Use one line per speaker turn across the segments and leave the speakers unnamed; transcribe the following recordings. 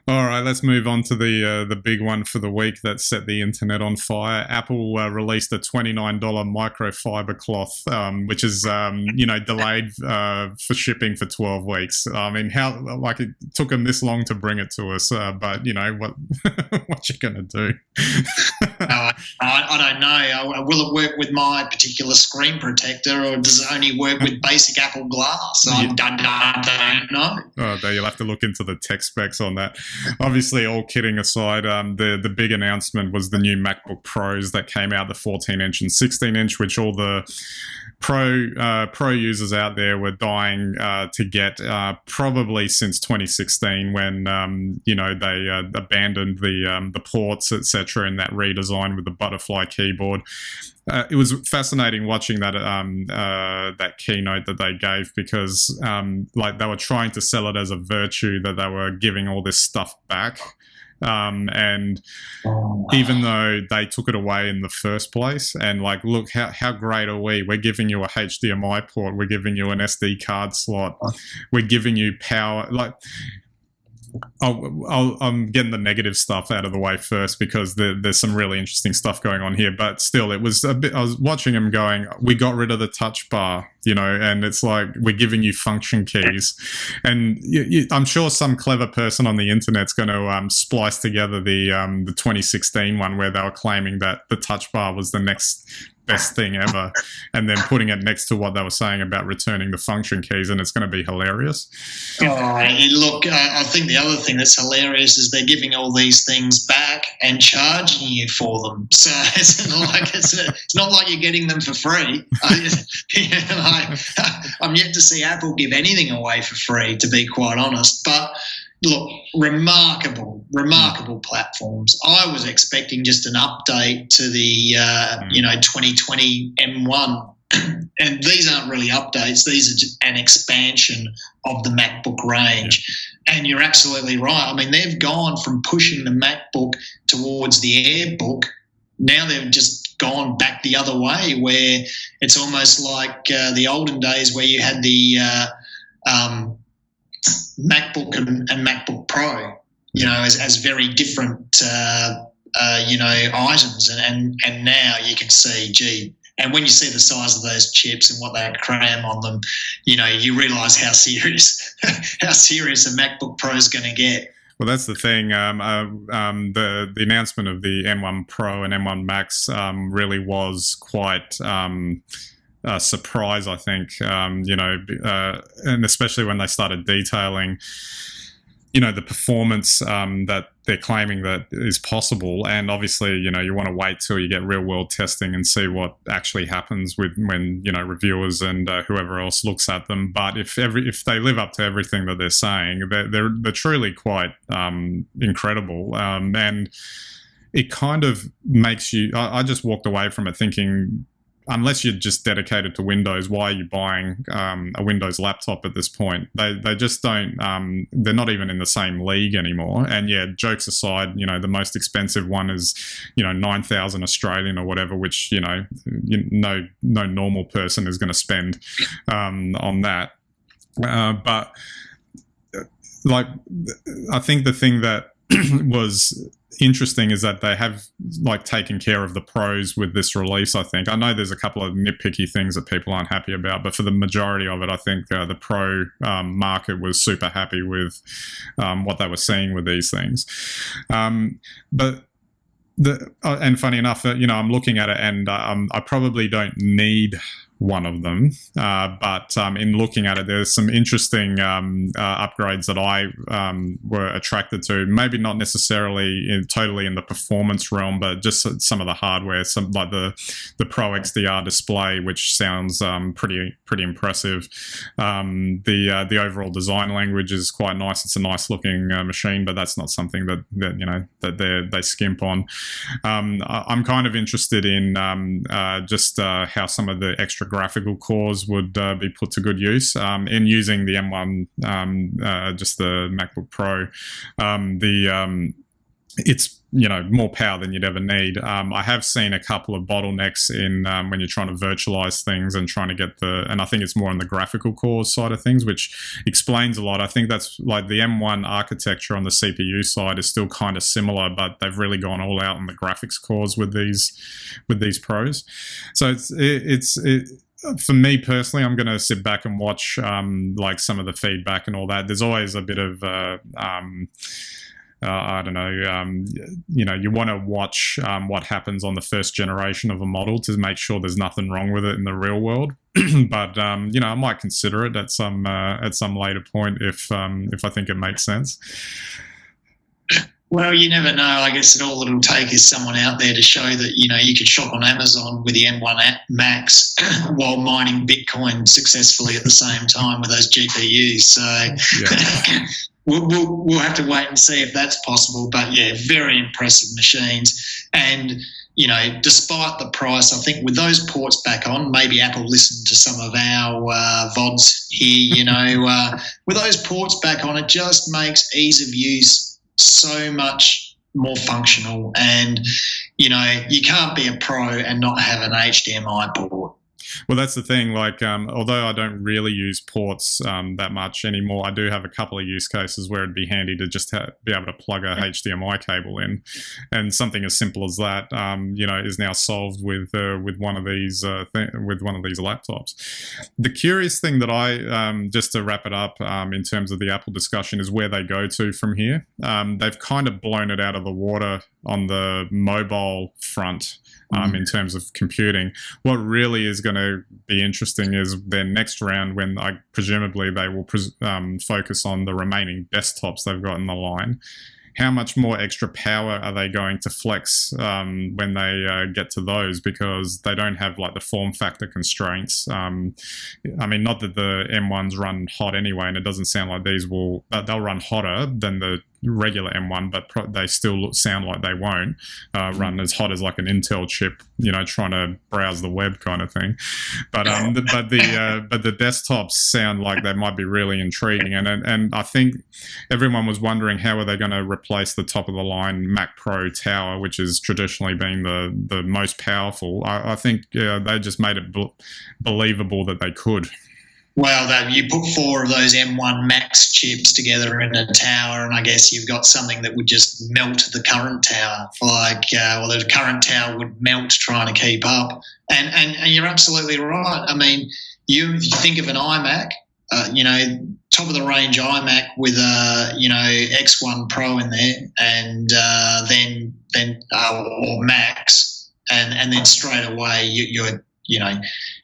All right, let's move on to the big one for the week that set the internet on fire. Apple released a $29 microfiber cloth, which is delayed for shipping for 12 weeks. I mean, how like it took them this long to bring it to us, but you know what what you gonna do?
I don't know. Will it work with my particular screen protector, or does it only work with basic Apple Glass? I don't know.
Oh, there you'll have to look into the tech specs on that. Obviously, all kidding aside, the big announcement was the new MacBook Pros that came out, the 14-inch and 16-inch, which all the pro users out there were dying to get, probably since 2016 when they abandoned the ports, etc., in that redesign with the butterfly keyboard. It was fascinating watching that keynote that they gave, because like they were trying to sell it as a virtue that they were giving all this stuff back. And even though they took it away in the first place, and like, look, how great are we? We're giving you a HDMI port, we're giving you an SD card slot, we're giving you power. Like, I'm getting the negative stuff out of the way first, because there's some really interesting stuff going on here. But still, it was a bit. I was watching him going, "We got rid of the touch bar, and it's like we're giving you function keys." And I'm sure some clever person on the internet's going to splice together the 2016 one where they were claiming that the touch bar was the next best thing ever, and then putting it next to what they were saying about returning the function keys, and it's going to be hilarious.
Look, I think the other thing that's hilarious is they're giving all these things back and charging you for them. So it's not like you're getting them for free. I'm yet to see Apple give anything away for free, to be quite honest. But look, remarkable platforms. I was expecting just an update to the 2020 M1, and these aren't really updates. These are just an expansion of the MacBook range. Yeah. And you're absolutely right. I mean, they've gone from pushing the MacBook towards the AirBook. Now they've just gone back the other way, where it's almost like the olden days where you had the MacBook and MacBook Pro, as very different, items. And now you can see, gee, and when you see the size of those chips and what they cram on them, you realise how serious a MacBook Pro is going to get.
Well, that's the thing. The announcement of the M1 Pro and M1 Max really was quite surprise, I think, and especially when they started detailing, the performance that they're claiming that is possible. And obviously, you want to wait till you get real world testing and see what actually happens when reviewers and whoever else looks at them. But if they live up to everything that they're saying, they're truly quite incredible. And it kind of makes you. I just walked away from it thinking, unless you're just dedicated to Windows, why are you buying a Windows laptop at this point? They just don't. They're not even in the same league anymore. And yeah, jokes aside, the most expensive one is 9,000 Australian or whatever, which no normal person is going to spend on that. But like, I think the thing that was interesting is that they have taken care of the pros with this release. I think I know there's a couple of nitpicky things that people aren't happy about, but for the majority of it, I think the pro market was super happy with what they were seeing with these things. But and funny enough, I'm looking at it, and I probably don't need one of them, but in looking at it, there's some interesting upgrades that I were attracted to. Maybe not necessarily totally in the performance realm, but just some of the hardware, some like the Pro XDR display, which sounds pretty impressive. The overall design language is quite nice. It's a nice looking machine, but that's not something that they skimp on. I'm kind of interested in just how some of the extra graphical cores would be put to good use in using the M1, just the MacBook Pro. it's, you know, more power than you'd ever need. I have seen a couple of bottlenecks in when you're trying to virtualize things and trying to get and I think it's more on the graphical cores side of things, which explains a lot. I think that's like the M1 architecture on the CPU side is still kind of similar, but they've really gone all out on the graphics cores with these Pros. So it's for me personally, I'm going to sit back and watch like some of the feedback and all that. There's always a bit of I don't know, you know, you want to watch what happens on the first generation of a model to make sure there's nothing wrong with it in the real world. But you know, I might consider it at some later point if I think it makes sense.
Well, you never know. I guess all it'll take is someone out there to show that, you know, you could shop on Amazon with the M1 Max while mining Bitcoin successfully at the same time with those GPUs. So yeah. We'll have to wait and see if that's possible. But yeah, very impressive machines. And, you know, despite the price, I think with those ports back on, maybe Apple listened to some of our VODs here, you know, with those ports back on, it just makes ease of use so much more functional. And, you know, you can't be a pro and not have an HDMI port.
Well, that's the thing. Like, although I don't really use ports that much anymore, I do have a couple of use cases where it'd be handy to just be able to plug a HDMI cable in, and something as simple as that, you know, is now solved with one of these laptops. The curious thing that I just to wrap it up in terms of the Apple discussion is where they go to from here. They've kind of blown it out of the water on the mobile front. In terms of computing. What really is going to be interesting is their next round, when presumably they will focus on the remaining desktops they've got in the line. How much more extra power are they going to flex when they get to those? Because they don't have like the form factor constraints. I mean, not that the M1s run hot anyway, and it doesn't sound like they'll run hotter than the regular M1, but they still sound like they won't run as hot as like an Intel chip, you know, trying to browse the web kind of thing. But the desktops sound like they might be really intriguing, and I think everyone was wondering how are they going to replace the top of the line Mac Pro Tower, which has traditionally been the most powerful. I think they just made it believable that they could.
Well, you put 4 of those M1 Max chips together in a tower, and I guess you've got something that would just melt the current tower. Like, well, the current tower would melt trying to keep up. And you're absolutely right. I mean, you think of an iMac, you know, top of the range iMac with a, you know, X1 Pro in there, and then or Max, and then straight away you're you know,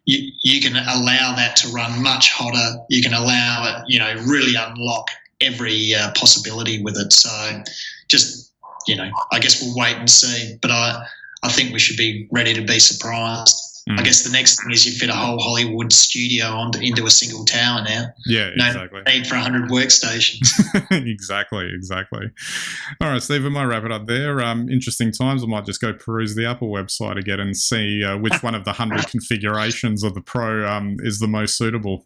you can allow that to run much hotter. You can allow it, you know, really unlock every possibility with it. So just, you know, I guess we'll wait and see. But I think we should be ready to be surprised. I guess the next thing is you fit a whole Hollywood studio into a single tower now.
Yeah, exactly.
No need for 100 workstations.
Exactly. All right, Steve, we might wrap it up there. Interesting times. I might just go peruse the Apple website again and see which one of the 100 configurations of the Pro is the most suitable.